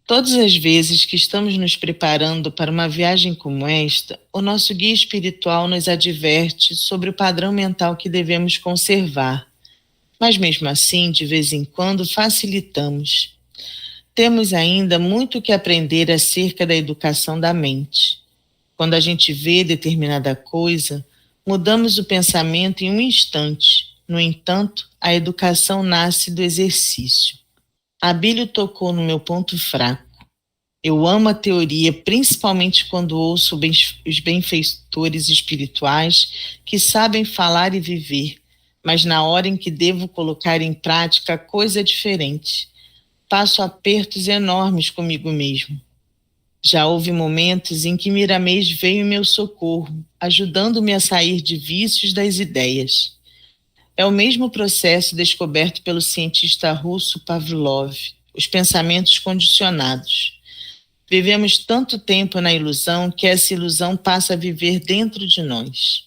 Todas as vezes que estamos nos preparando para uma viagem como esta, o nosso guia espiritual nos adverte sobre o padrão mental que devemos conservar. Mas mesmo assim, de vez em quando, facilitamos. Temos ainda muito que aprender acerca da educação da mente. Quando a gente vê determinada coisa, mudamos o pensamento em um instante. No entanto, a educação nasce do exercício. Abílio tocou no meu ponto fraco. Eu amo a teoria, principalmente quando ouço os benfeitores espirituais que sabem falar e viver, mas na hora em que devo colocar em prática, a coisa é diferente. Passo apertos enormes comigo mesmo. Já houve momentos em que Miramês veio em meu socorro, ajudando-me a sair de vícios das ideias. É o mesmo processo descoberto pelo cientista russo Pavlov, os pensamentos condicionados. Vivemos tanto tempo na ilusão que essa ilusão passa a viver dentro de nós.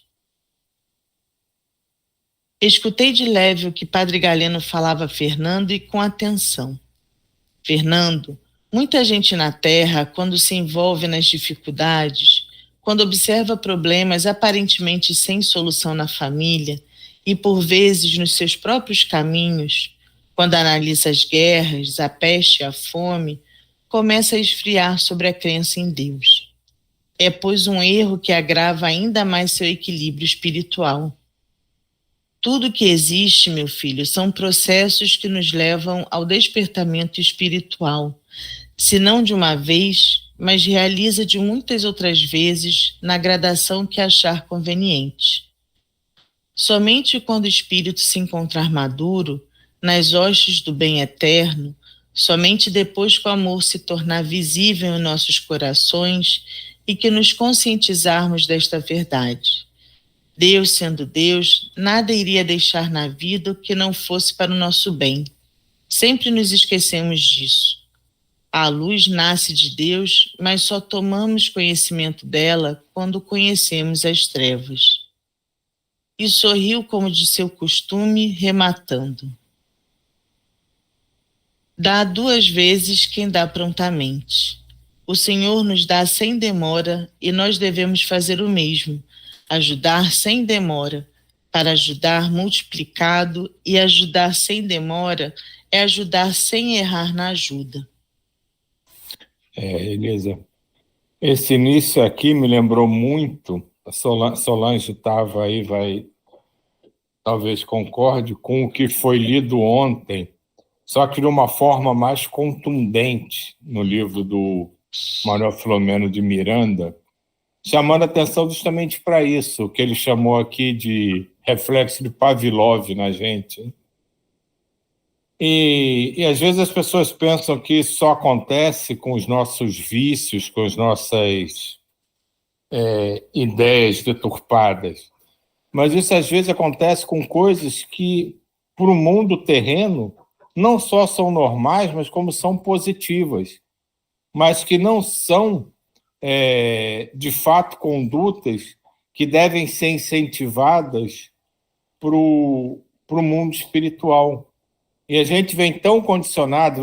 Escutei de leve o que Padre Galeno falava a Fernando e com atenção. Fernando, muita gente na Terra, quando se envolve nas dificuldades, quando observa problemas aparentemente sem solução na família e, por vezes, nos seus próprios caminhos, quando analisa as guerras, a peste e a fome, começa a esfriar sobre a crença em Deus. É, pois, um erro que agrava ainda mais seu equilíbrio espiritual. Tudo que existe, meu filho, são processos que nos levam ao despertamento espiritual, se não de uma vez, mas realiza de muitas outras vezes na gradação que achar conveniente. Somente quando o espírito se encontrar maduro, nas hostes do bem eterno, somente depois que o amor se tornar visível em nossos corações e que nos conscientizarmos desta verdade. Deus sendo Deus, nada iria deixar na vida que não fosse para o nosso bem. Sempre nos esquecemos disso. A luz nasce de Deus, mas só tomamos conhecimento dela quando conhecemos as trevas. E sorriu como de seu costume, rematando. Dá 2 vezes quem dá prontamente. O Senhor nos dá sem demora e nós devemos fazer o mesmo, ajudar sem demora, para ajudar multiplicado, e ajudar sem demora é ajudar sem errar na ajuda. Elisa, esse início aqui me lembrou muito, a Solange estava aí, talvez concorde com o que foi lido ontem, só que de uma forma mais contundente no livro do Manuel Filomeno de Miranda, chamando a atenção justamente para isso, que ele chamou aqui de reflexo de Pavlov na gente. E às vezes as pessoas pensam que isso só acontece com os nossos vícios, com as nossas ideias deturpadas. Mas isso às vezes acontece com coisas que, para o mundo terreno, não só são normais, mas como são positivas, mas que não são de fato, condutas que devem ser incentivadas para o mundo espiritual. E a gente vem tão condicionado,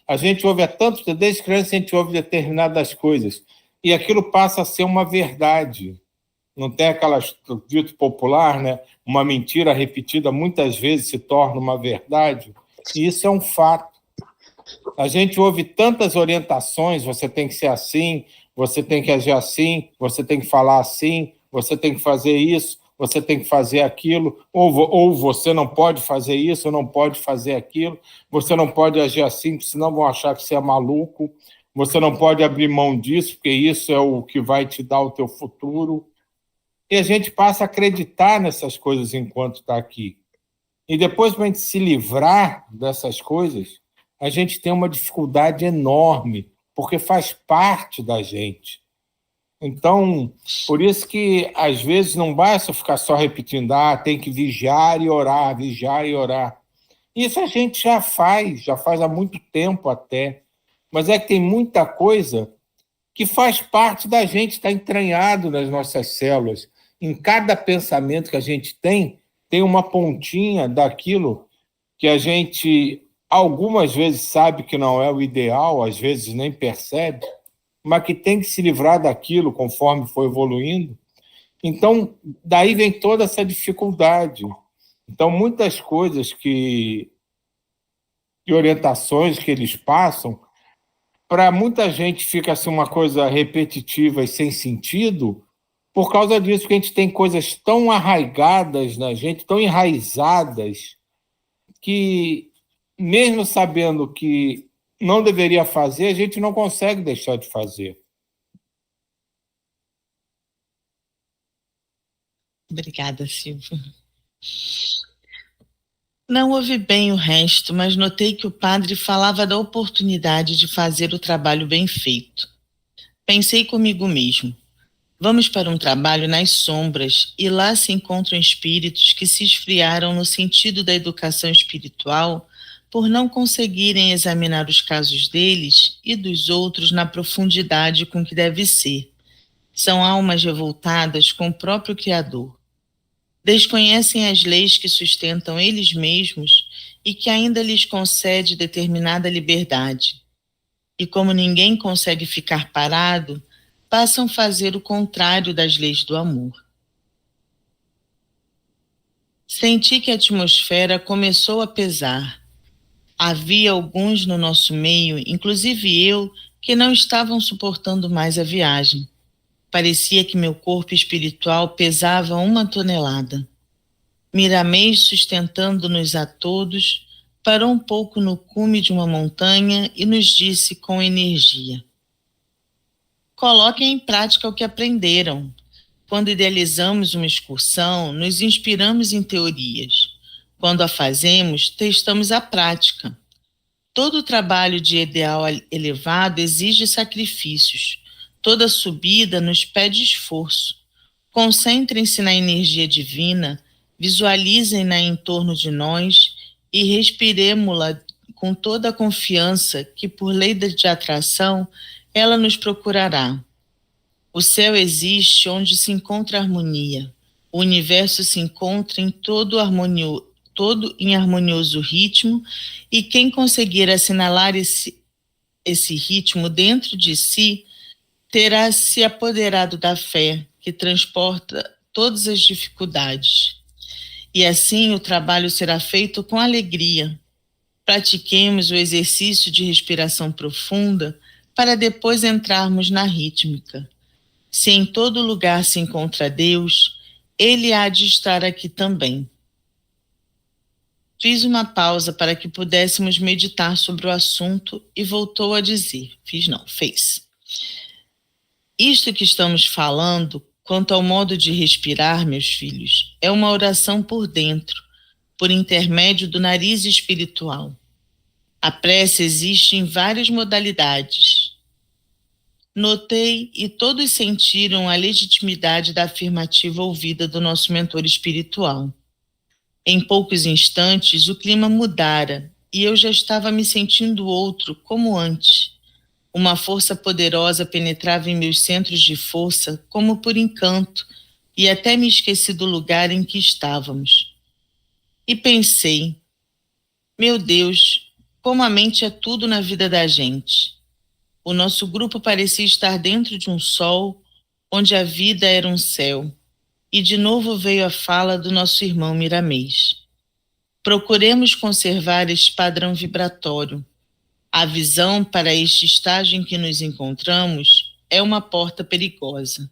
a gente ouve há tanto, desde criança a gente ouve determinadas coisas, e aquilo passa a ser uma verdade. Não tem aquela dito popular, né? Uma mentira repetida muitas vezes se torna uma verdade, e isso é um fato. A gente ouve tantas orientações, você tem que ser assim, você tem que agir assim, você tem que falar assim, você tem que fazer isso, você tem que fazer aquilo, ou você não pode fazer isso, ou não pode fazer aquilo, você não pode agir assim, senão vão achar que você é maluco, você não pode abrir mão disso, porque isso é o que vai te dar o teu futuro. E a gente passa a acreditar nessas coisas enquanto está aqui. E depois, para a gente se livrar dessas coisas, a gente tem uma dificuldade enorme, porque faz parte da gente. Então, por isso que, às vezes, não basta ficar só repetindo, tem que vigiar e orar, vigiar e orar. Isso a gente já faz há muito tempo até, mas é que tem muita coisa que faz parte da gente, está entranhado nas nossas células. Em cada pensamento que a gente tem uma pontinha daquilo que a gente algumas vezes sabe que não é o ideal, às vezes nem percebe, mas que tem que se livrar daquilo conforme for evoluindo. Então, daí vem toda essa dificuldade. Então, muitas coisas e orientações que eles passam, para muita gente fica assim uma coisa repetitiva e sem sentido, por causa disso que a gente tem coisas tão arraigadas na gente, tão enraizadas, que mesmo sabendo que não deveria fazer, a gente não consegue deixar de fazer. Obrigada, Silvio. Não ouvi bem o resto, mas notei que o padre falava da oportunidade de fazer o trabalho bem feito. Pensei comigo mesmo: vamos para um trabalho nas sombras e lá se encontram espíritos que se esfriaram no sentido da educação espiritual por não conseguirem examinar os casos deles e dos outros na profundidade com que deve ser. São almas revoltadas com o próprio Criador. Desconhecem as leis que sustentam eles mesmos e que ainda lhes concede determinada liberdade. E como ninguém consegue ficar parado, passam a fazer o contrário das leis do amor. Senti que a atmosfera começou a pesar. Havia alguns no nosso meio, inclusive eu, que não estavam suportando mais a viagem. Parecia que meu corpo espiritual pesava 1 tonelada. Miramês, sustentando-nos a todos, parou um pouco no cume de uma montanha e nos disse com energia: coloquem em prática o que aprenderam. Quando idealizamos uma excursão, nos inspiramos em teorias. Quando a fazemos, testamos a prática. Todo trabalho de ideal elevado exige sacrifícios. Toda subida nos pede esforço. Concentrem-se na energia divina, visualizem-na em torno de nós e respiremo-la com toda a confiança que, por lei de atração, ela nos procurará. O céu existe onde se encontra a harmonia. O universo se encontra em todo em harmonioso ritmo, e quem conseguir assinalar esse ritmo dentro de si terá se apoderado da fé que transporta todas as dificuldades. E assim o trabalho será feito com alegria. Pratiquemos o exercício de respiração profunda para depois entrarmos na rítmica. Se em todo lugar se encontra Deus, Ele há de estar aqui também. Fiz uma pausa para que pudéssemos meditar sobre o assunto e voltou a dizer: fez. Isto que estamos falando, quanto ao modo de respirar, meus filhos, é uma oração por dentro, por intermédio do nariz espiritual. A prece existe em várias modalidades. Notei e todos sentiram a legitimidade da afirmativa ouvida do nosso mentor espiritual. Em poucos instantes, o clima mudara e eu já estava me sentindo outro, como antes. Uma força poderosa penetrava em meus centros de força, como por encanto, e até me esqueci do lugar em que estávamos. E pensei: meu Deus, como a mente é tudo na vida da gente. O nosso grupo parecia estar dentro de um sol, onde a vida era um céu. E de novo veio a fala do nosso irmão Miramês. Procuremos conservar este padrão vibratório. A visão para este estágio em que nos encontramos é uma porta perigosa.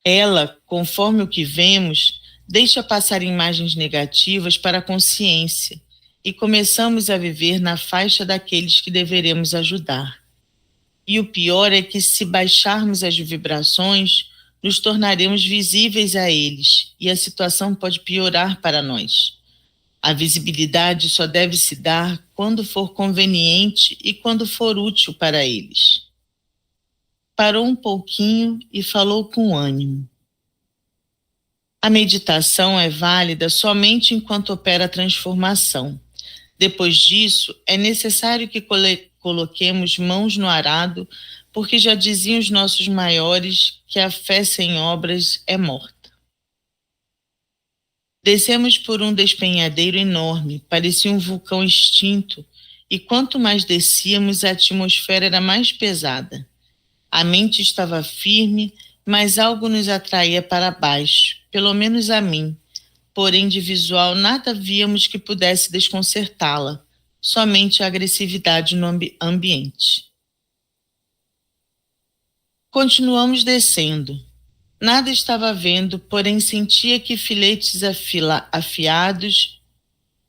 Ela, conforme o que vemos, deixa passar imagens negativas para a consciência e começamos a viver na faixa daqueles que deveremos ajudar. E o pior é que, se baixarmos as vibrações, nos tornaremos visíveis a eles e a situação pode piorar para nós. A visibilidade só deve se dar quando for conveniente e quando for útil para eles. Parou um pouquinho e falou com ânimo. A meditação é válida somente enquanto opera a transformação. Depois disso, é necessário que coloquemos mãos no arado, porque já diziam os nossos maiores que a fé sem obras é morta. Descemos por um despenhadeiro enorme, parecia um vulcão extinto, e quanto mais descíamos, a atmosfera era mais pesada. A mente estava firme, mas algo nos atraía para baixo, pelo menos a mim. Porém, de visual, nada víamos que pudesse desconcertá-la, somente a agressividade no ambiente. Continuamos descendo. Nada estava vendo, porém sentia que filetes afiados,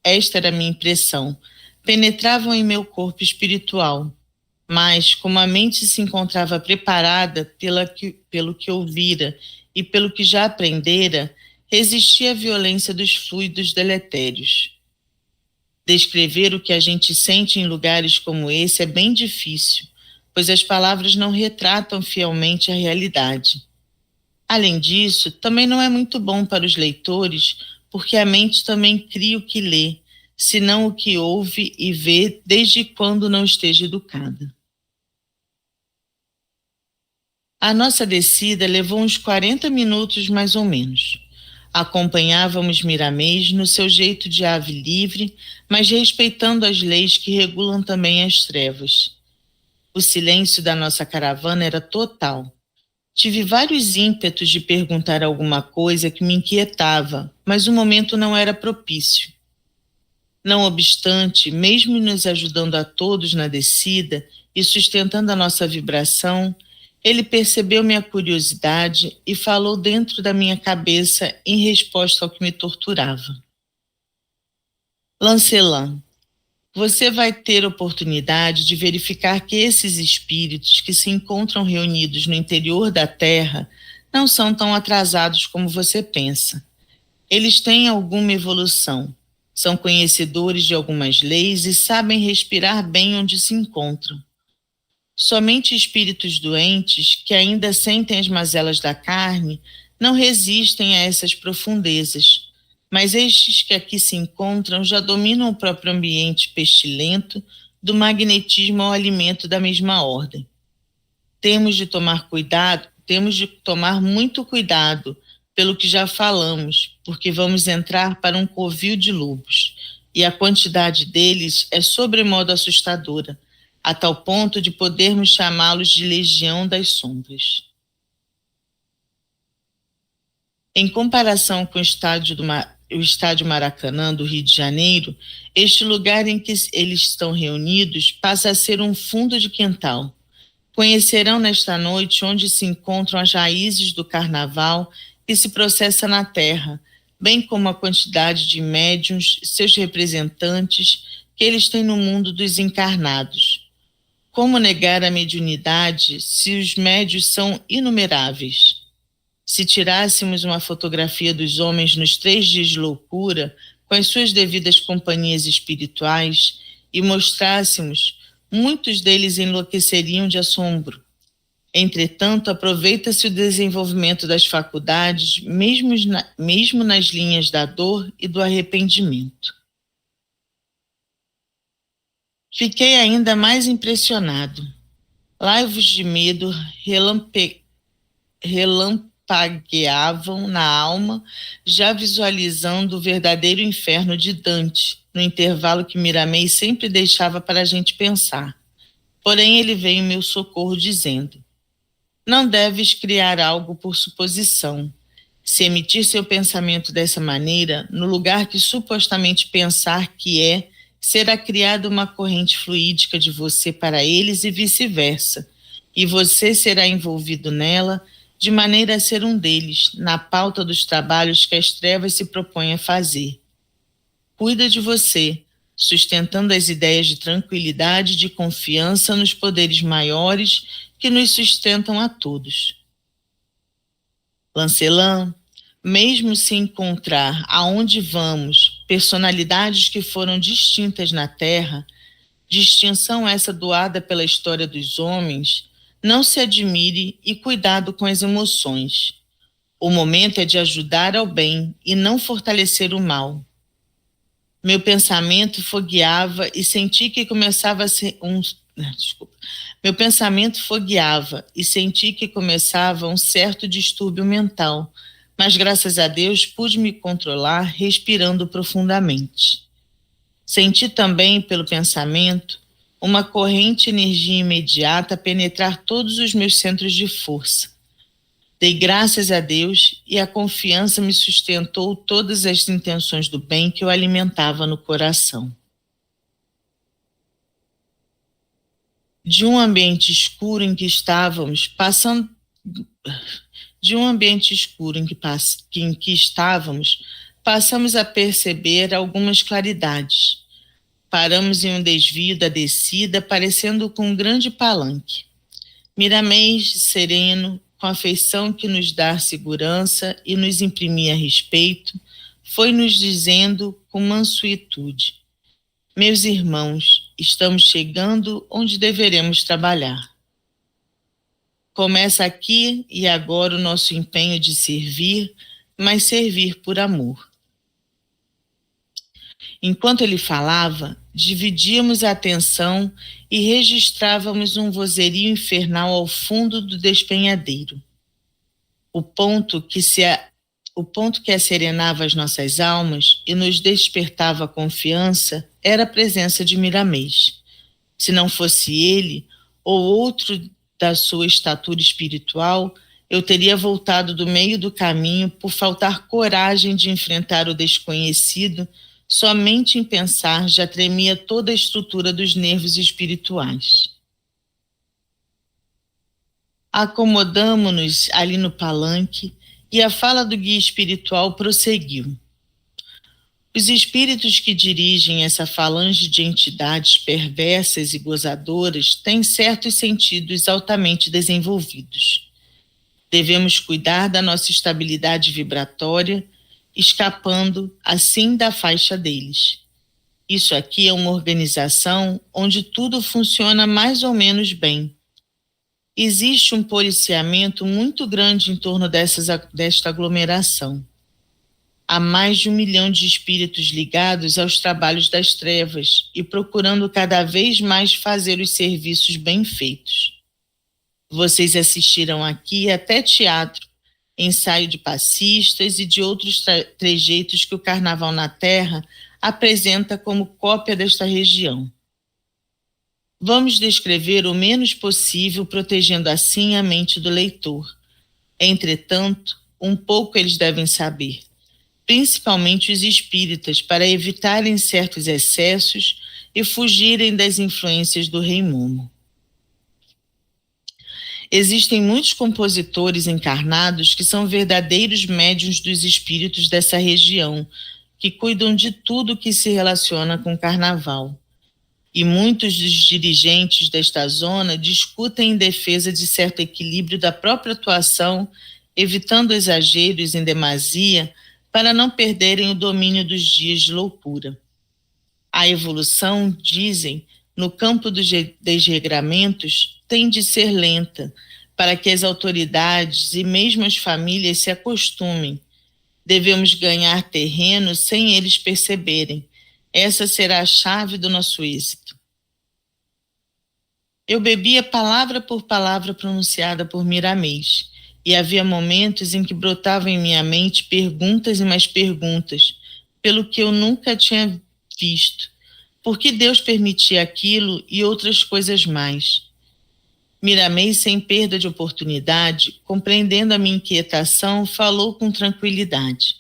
esta era a minha impressão, penetravam em meu corpo espiritual. Mas, como a mente se encontrava preparada pelo que ouvira e pelo que já aprendera, resistia à violência dos fluidos deletérios. Descrever o que a gente sente em lugares como esse é bem difícil, pois as palavras não retratam fielmente a realidade. Além disso, também não é muito bom para os leitores, porque a mente também cria o que lê, senão o que ouve e vê desde quando não esteja educada. A nossa descida levou uns 40 minutos mais ou menos. Acompanhávamos Miramês no seu jeito de ave livre, mas respeitando as leis que regulam também as trevas. O silêncio da nossa caravana era total. Tive vários ímpetos de perguntar alguma coisa que me inquietava, mas o momento não era propício. Não obstante, mesmo nos ajudando a todos na descida e sustentando a nossa vibração, ele percebeu minha curiosidade e falou dentro da minha cabeça em resposta ao que me torturava. Lancelin, você vai ter oportunidade de verificar que esses espíritos que se encontram reunidos no interior da Terra não são tão atrasados como você pensa. Eles têm alguma evolução, são conhecedores de algumas leis e sabem respirar bem onde se encontram. Somente espíritos doentes, que ainda sentem as mazelas da carne, não resistem a essas profundezas, mas estes que aqui se encontram já dominam o próprio ambiente pestilento do magnetismo ao alimento da mesma ordem. Temos de tomar muito cuidado pelo que já falamos, porque vamos entrar para um covil de lobos, e a quantidade deles é sobremodo assustadora, a tal ponto de podermos chamá-los de Legião das Sombras. Em comparação com o estádio Maracanã do Rio de Janeiro, este lugar em que eles estão reunidos passa a ser um fundo de quintal. Conhecerão nesta noite onde se encontram as raízes do carnaval que se processa na terra, bem como a quantidade de médiuns, seus representantes, que eles têm no mundo dos encarnados. Como negar a mediunidade se os médiuns são inumeráveis? Se tirássemos uma fotografia dos homens nos 3 dias de loucura, com as suas devidas companhias espirituais, e mostrássemos, muitos deles enlouqueceriam de assombro. Entretanto, aproveita-se o desenvolvimento das faculdades, mesmo nas linhas da dor e do arrependimento. Fiquei ainda mais impressionado. Laivos de medo relampagueavam na alma, já visualizando o verdadeiro inferno de Dante, no intervalo que Miramês sempre deixava para a gente pensar. Porém, ele veio em meu socorro dizendo: não deves criar algo por suposição. Se emitir seu pensamento dessa maneira, no lugar que supostamente pensar que é, será criada uma corrente fluídica de você para eles e vice-versa, e você será envolvido nela de maneira a ser um deles, na pauta dos trabalhos que as trevas se propõem a fazer. Cuida de você, sustentando as ideias de tranquilidade e de confiança nos poderes maiores que nos sustentam a todos. Lancelin, mesmo se encontrar aonde vamos personalidades que foram distintas na Terra, distinção essa doada pela história dos homens, não se admire e cuidado com as emoções. O momento é de ajudar ao bem e não fortalecer o mal. Meu pensamento fogueava e senti que começava a ser Meu pensamento fogueava e senti que começava um certo distúrbio mental, mas graças a Deus pude me controlar respirando profundamente. Senti também, pelo pensamento, uma corrente energia imediata penetrar todos os meus centros de força. Dei graças a Deus e a confiança me sustentou todas as intenções do bem que eu alimentava no coração. De um ambiente escuro em que estávamos, passamos a perceber algumas claridades. Paramos em um desvio da descida, parecendo com um grande palanque. Miramês, sereno, com a feição que nos dá segurança e nos imprimia respeito, foi nos dizendo com mansuetude: meus irmãos, estamos chegando onde deveremos trabalhar. Começa aqui e agora o nosso empenho de servir, mas servir por amor. Enquanto ele falava, dividíamos a atenção e registrávamos um vozerio infernal ao fundo do despenhadeiro. O ponto que asserenava as nossas almas e nos despertava a confiança era a presença de Miramês. Se não fosse ele ou outro da sua estatura espiritual, eu teria voltado do meio do caminho por faltar coragem de enfrentar o desconhecido. Somente em pensar já tremia toda a estrutura dos nervos espirituais. Acomodamo-nos ali no palanque e a fala do guia espiritual prosseguiu. Os espíritos que dirigem essa falange de entidades perversas e gozadoras têm certos sentidos altamente desenvolvidos. Devemos cuidar da nossa estabilidade vibratória, escapando assim da faixa deles. Isso aqui é uma organização onde tudo funciona mais ou menos bem. Existe um policiamento muito grande em torno desta aglomeração. Há mais de 1 milhão de espíritos ligados aos trabalhos das trevas e procurando cada vez mais fazer os serviços bem feitos. Vocês assistiram aqui até teatro, ensaio de passistas e de outros trejeitos que o Carnaval na Terra apresenta como cópia desta região. Vamos descrever o menos possível, protegendo assim a mente do leitor. Entretanto, um pouco eles devem saber, principalmente os espíritas, para evitarem certos excessos e fugirem das influências do Rei Momo. Existem muitos compositores encarnados que são verdadeiros médiuns dos espíritos dessa região, que cuidam de tudo que se relaciona com o carnaval. E muitos dos dirigentes desta zona discutem em defesa de certo equilíbrio da própria atuação, evitando exageros em demasia para não perderem o domínio dos dias de loucura. A evolução, dizem, no campo dos desregramentos, tem de ser lenta, para que as autoridades e mesmo as famílias se acostumem. Devemos ganhar terreno sem eles perceberem. Essa será a chave do nosso êxito. Eu bebia palavra por palavra pronunciada por Miramês, e havia momentos em que brotavam em minha mente perguntas e mais perguntas, pelo que eu nunca tinha visto. Por que Deus permitia aquilo e outras coisas mais? Miramês, sem perda de oportunidade, compreendendo a minha inquietação, falou com tranquilidade.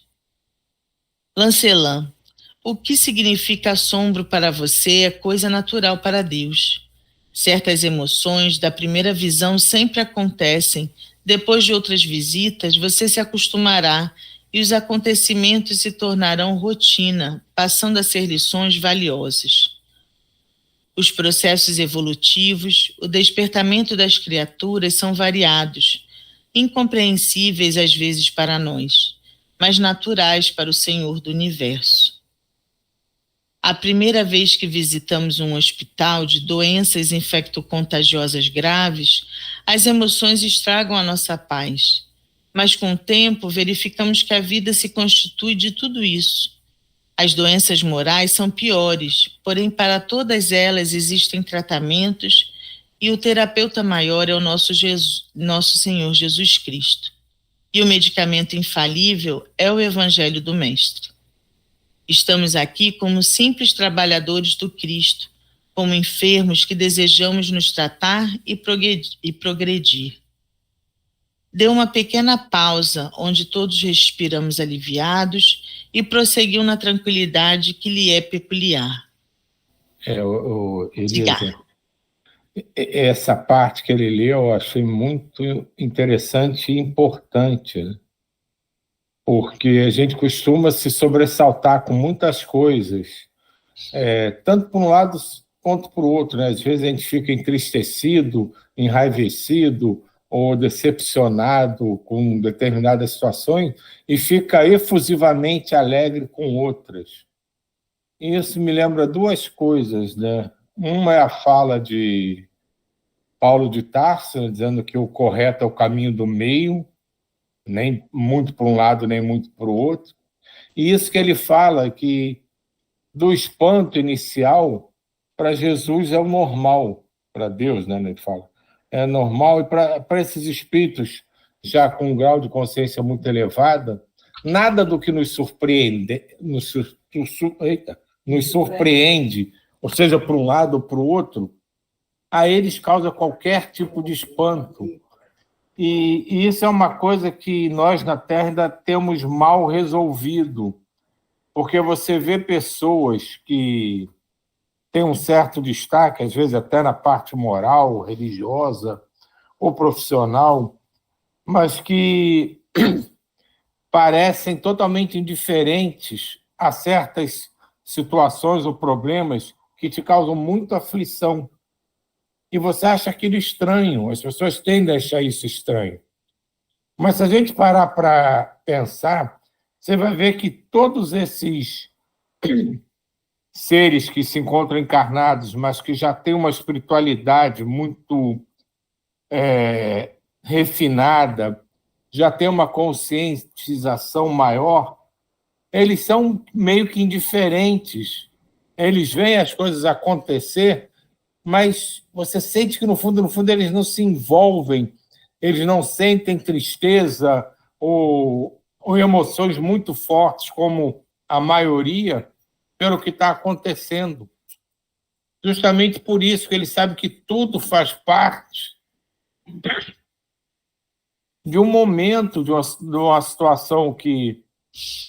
Lancelã, o que significa assombro para você é coisa natural para Deus. Certas emoções da primeira visão sempre acontecem. Depois de outras visitas, você se acostumará e os acontecimentos se tornarão rotina, passando a ser lições valiosas. Os processos evolutivos, o despertamento das criaturas são variados, incompreensíveis às vezes para nós, mas naturais para o Senhor do Universo. A primeira vez que visitamos um hospital de doenças infectocontagiosas graves, as emoções estragam a nossa paz. Mas com o tempo verificamos que a vida se constitui de tudo isso. As doenças morais são piores, porém para todas elas existem tratamentos e o terapeuta maior é o nosso Senhor Jesus Cristo. E o medicamento infalível é o Evangelho do Mestre. Estamos aqui como simples trabalhadores do Cristo, como enfermos que desejamos nos tratar e progredir. Deu uma pequena pausa, onde todos respiramos aliviados, e prosseguiu na tranquilidade que lhe é peculiar. Elisa, essa parte que ele leu eu achei muito interessante e importante, né? Porque a gente costuma se sobressaltar com muitas coisas, tanto para um lado quanto para o outro, né? Às vezes a gente fica entristecido, enraivecido ou decepcionado com determinadas situações e fica efusivamente alegre com outras. E isso me lembra duas coisas, né? Uma é a fala de Paulo de Tarso, né, dizendo que o correto é o caminho do meio, nem muito para um lado, nem muito para o outro. E isso que ele fala, que do espanto inicial, para Jesus é o normal, para Deus, né, ele fala. É normal, e para esses espíritos, já com um grau de consciência muito elevada, nada do que nos surpreende, nos surpreende, ou seja, para um lado ou para o outro, a eles causa qualquer tipo de espanto. E isso é uma coisa que nós na Terra ainda temos mal resolvido, porque você vê pessoas que têm um certo destaque, às vezes até na parte moral, religiosa ou profissional, mas que parecem totalmente indiferentes a certas situações ou problemas que te causam muita aflição. E você acha aquilo estranho, as pessoas tendem a achar isso estranho. Mas se a gente parar para pensar, você vai ver que todos esses seres que se encontram encarnados, mas que já têm uma espiritualidade muito refinada, já têm uma conscientização maior, eles são meio que indiferentes. Eles veem as coisas acontecer, mas você sente que, no fundo, eles não se envolvem, eles não sentem tristeza ou emoções muito fortes, como a maioria, pelo que está acontecendo. Justamente por isso que eles sabem que tudo faz parte de um momento, de uma situação que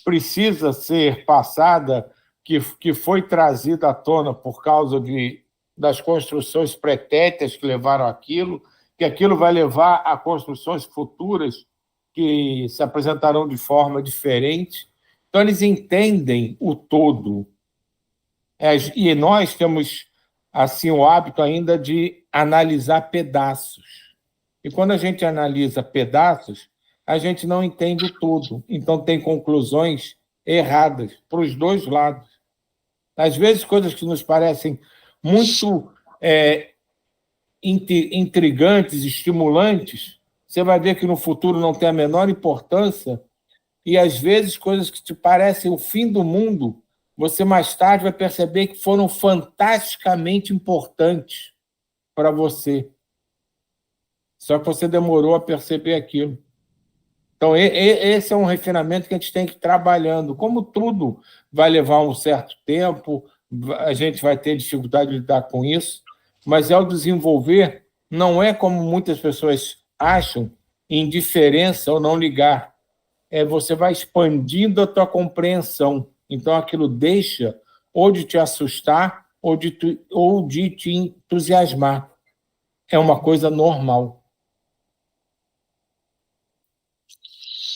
precisa ser passada, que foi trazida à tona por causa das construções pretéritas que levaram aquilo, que aquilo vai levar a construções futuras que se apresentarão de forma diferente. Então, eles entendem o todo. E nós temos assim o hábito ainda de analisar pedaços. E quando a gente analisa pedaços, a gente não entende o todo. Então, tem conclusões erradas para os dois lados. Às vezes, coisas que nos parecem muito intrigantes, estimulantes, você vai ver que no futuro não tem a menor importância, e às vezes coisas que te parecem o fim do mundo, você mais tarde vai perceber que foram fantasticamente importantes para você. Só que você demorou a perceber aquilo. Então, esse é um refinamento que a gente tem que ir trabalhando. Como tudo vai levar um certo tempo, a gente vai ter dificuldade de lidar com isso, mas ao desenvolver, não é como muitas pessoas acham, indiferença ou não ligar. Você vai expandindo a tua compreensão. Então, aquilo deixa ou de te assustar ou de te entusiasmar. É uma coisa normal.